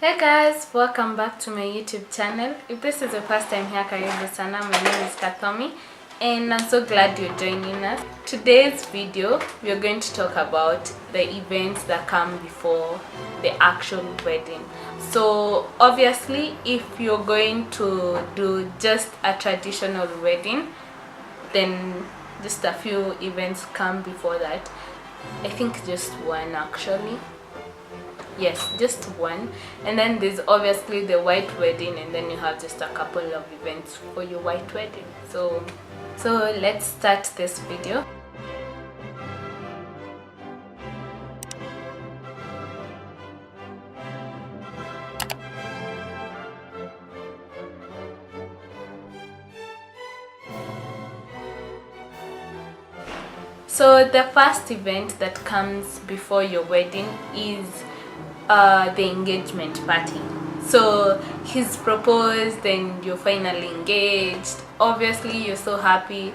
Hey guys, welcome back to my YouTube channel. If this is your first time here, karibu sana. My name is Kathomi and I'm so glad you're joining us. Today's video, we're going to talk about the events that come before the actual wedding. So obviously, if you're going to do just a traditional wedding, then just a few events come before that. I think just one actually. Yes, just one. And then there's obviously the white wedding, and then you have just a couple of events for your white wedding. So let's start this video. So the first event that comes before your wedding is the engagement party. So he's proposed and you're finally engaged. Obviously you're so happy.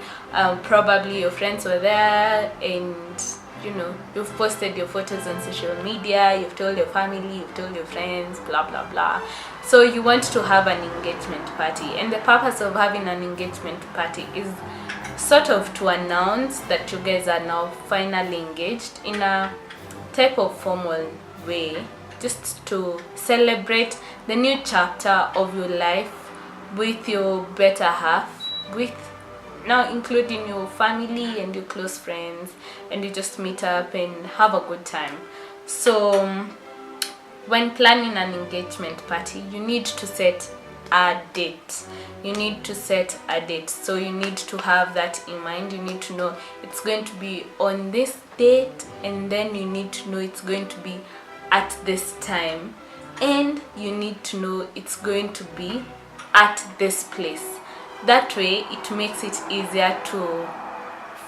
Probably your friends were there and you've posted your photos on social media, you've told your family, you've told your friends, blah blah blah. So you want to have an engagement party, and the purpose of having an engagement party is sort of to announce that you guys are now finally engaged in a type of formal way, just to celebrate the new chapter of your life with your better half, with now including your family and your close friends, and you just meet up and have a good time. So when planning an engagement party, you need to set a date. So you need to have that in mind. You need to know it's going to be on this date, and then you need to know it's going to be at this time, and you need to know it's going to be at this place. That way it makes it easier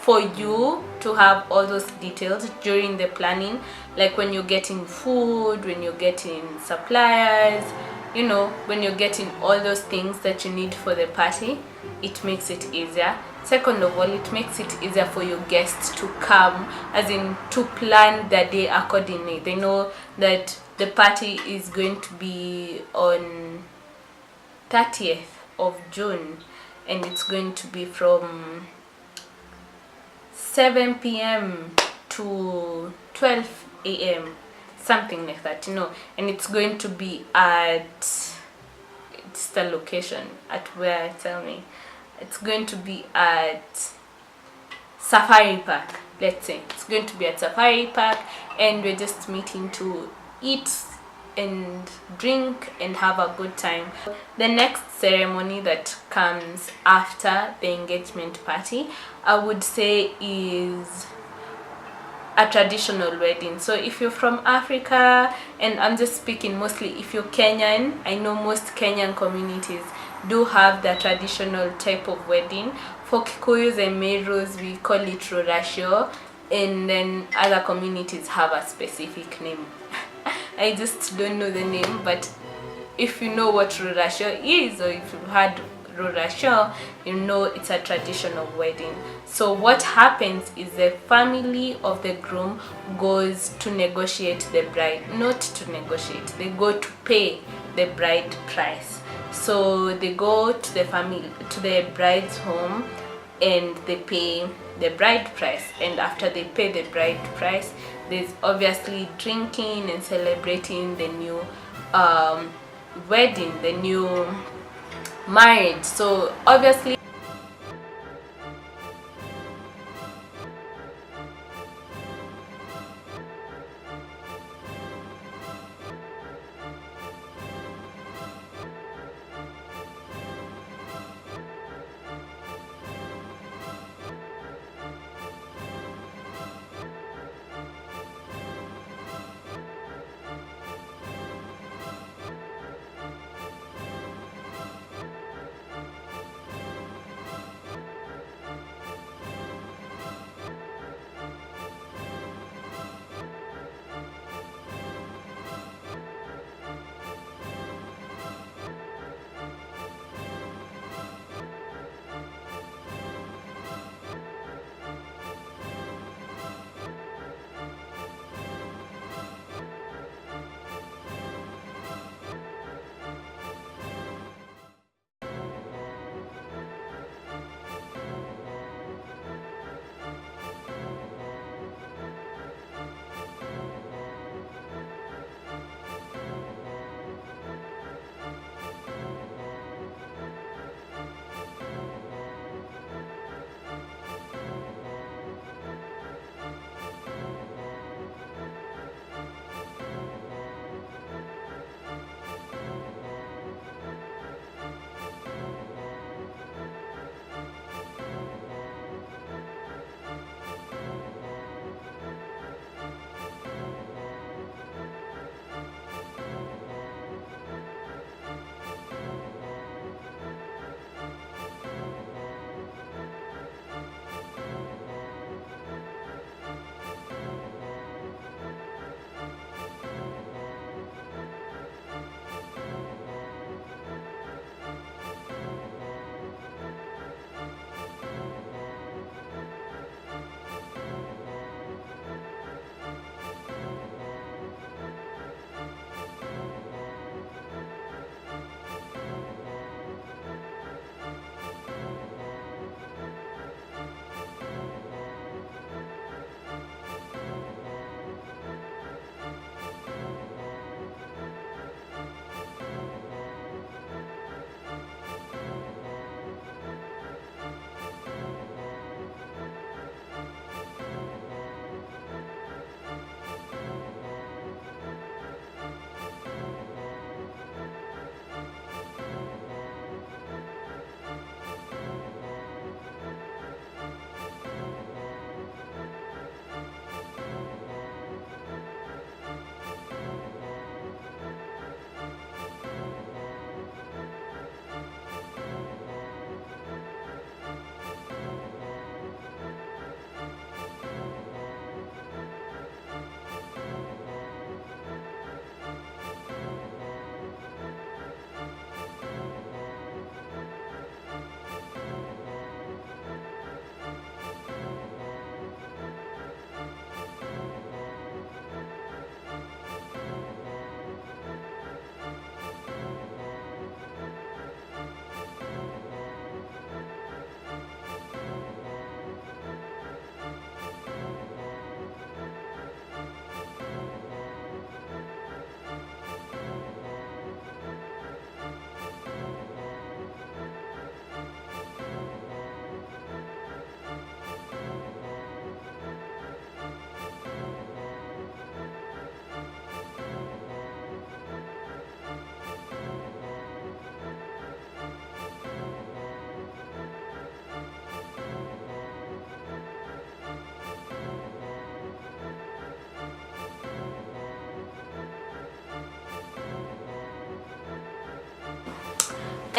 for you to have all those details during the planning, like when you're getting food, when you're getting suppliers, when you're getting all those things that you need for the party. It makes it easier. Second of all, it makes it easier for your guests to come, as in to plan their day accordingly. They know that the party is going to be on 30th of June, and it's going to be from 7 p.m. to 12 a.m. something like that, and it's going to be at, it's the location at where, tell me. It's going to be at Safari Park. Let's say it's going to be at Safari Park, and we're just meeting to eat and drink and have a good time. The next ceremony that comes after the engagement party, I would say, is a traditional wedding. So if you're from Africa, and I'm just speaking mostly if you're Kenyan, I know most Kenyan communities do have the traditional type of wedding. For Kikuyus and Merus, we call it Rurasho, and then other communities have a specific name. I just don't know the name, but if you know what Rurasho is, or if you've had Rurasho, you know it's a traditional wedding. So what happens is the family of the groom goes to negotiate the bride, not to negotiate, they go to pay the bride price. So they go to the bride's home, and they pay the bride price, and after they pay the bride price, there's obviously drinking and celebrating the new wedding, the new marriage. So obviously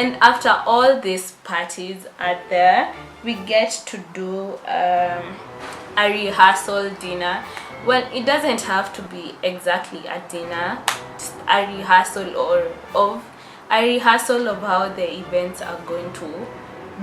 And after all these parties are there, we get to do a rehearsal dinner. Well, it doesn't have to be exactly a dinner, just a rehearsal of how the events are going to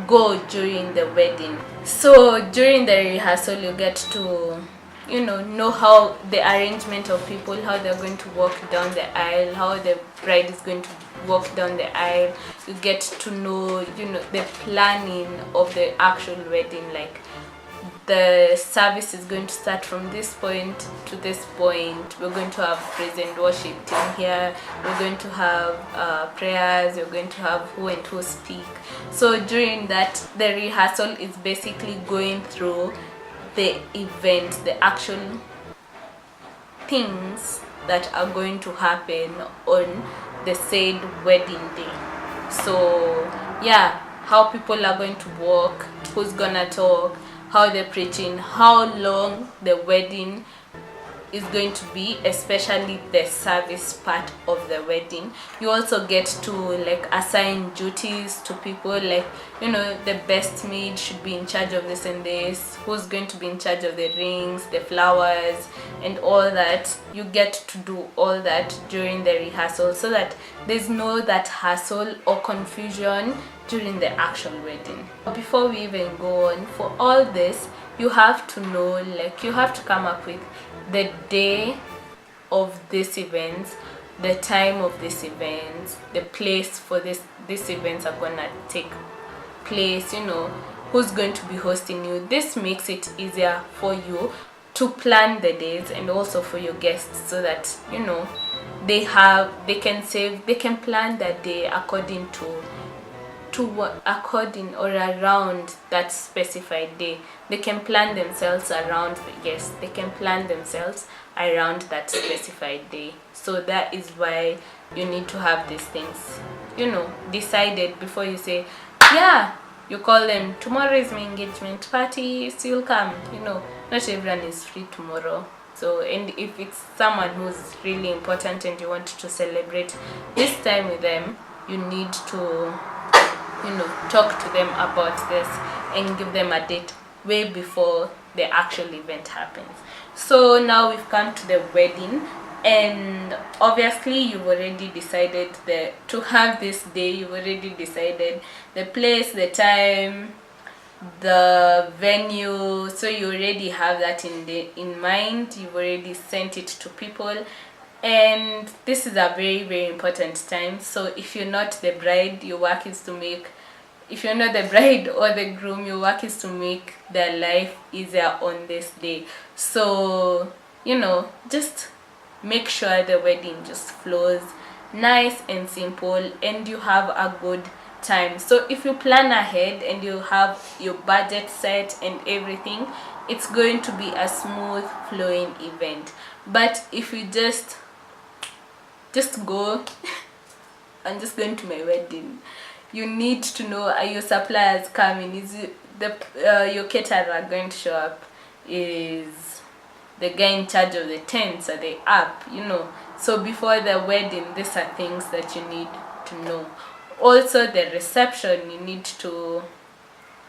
go during the wedding. So during the rehearsal, you get to know how the arrangement of people, how they're going to walk down the aisle, how the bride is going to walk down the aisle. You get to know the planning of the actual wedding, like the service is going to start from this point to this point. We're going to have praise and worship team here. We're going to have prayers. We're going to have who and who speak. So during that, the rehearsal is basically going through the event, the actual things that are going to happen on the said wedding day. So yeah, how people are going to walk, who's gonna talk, how they're preaching, how long the wedding is going to be, especially the service part of the wedding. You also get to assign duties to people, like the best maid should be in charge of this and this, who's going to be in charge of the rings, the flowers, and all that. You get to do all that during the rehearsal, so that there's no that hassle or confusion during the actual wedding. Before we even go on, for all this, you have to know, you have to come up with the day of this event, the time of this event, the place for these events are gonna take place, who's going to be hosting you. This makes it easier for you to plan the days, and also for your guests, so that they can plan their day according or around that specified day. They can plan themselves around the guests. They can plan themselves around that specified day. So that is why you need to have these things decided before you say, yeah, you call them, tomorrow is my engagement party, so you'll come. Not everyone is free tomorrow. So, and if it's someone who's really important and you want to celebrate this time with them, you need to talk to them about this and give them a date way before the actual event happens. So now we've come to the wedding, and obviously you've already decided to have this day. You've already decided the place, the time, the venue. So you already have that in mind. You've already sent it to people, and this is a very, very important time. So if you're not the bride, your work is to make if you're not the bride or the groom, your work is to make their life easier on this day. So just make sure the wedding just flows nice and simple, and you have a good time. So if you plan ahead and you have your budget set and everything, it's going to be a smooth flowing event. But if you just go I'm just going to my wedding, you need to know, are your suppliers coming? Is your caterer going to show up? Is the guy in charge of the tents, are they up? So before the wedding, these are things that you need to know. Also, the reception, you need to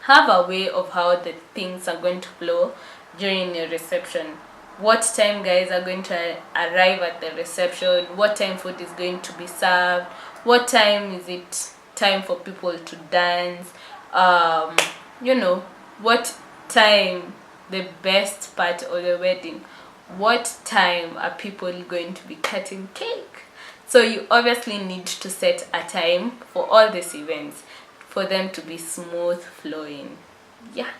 have a way of how the things are going to flow during your reception. What time guys are going to arrive at the reception, what time food is going to be served, what time is it time for people to dance, what time, the best part of the wedding, what time are people going to be cutting cake. So you obviously need to set a time for all these events for them to be smooth flowing. Yeah.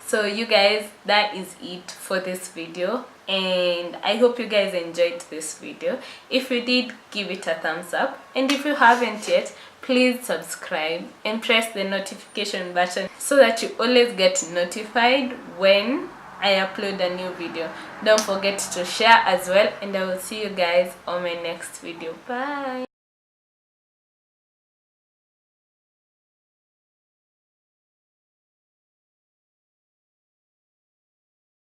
So you guys, that is it for this video, and I hope you guys enjoyed this video. If you did, give it a thumbs up, and if you haven't yet, please subscribe and press the notification button so that you always get notified when I upload a new video. Don't forget to share as well, and I will see you guys on my next video. Bye.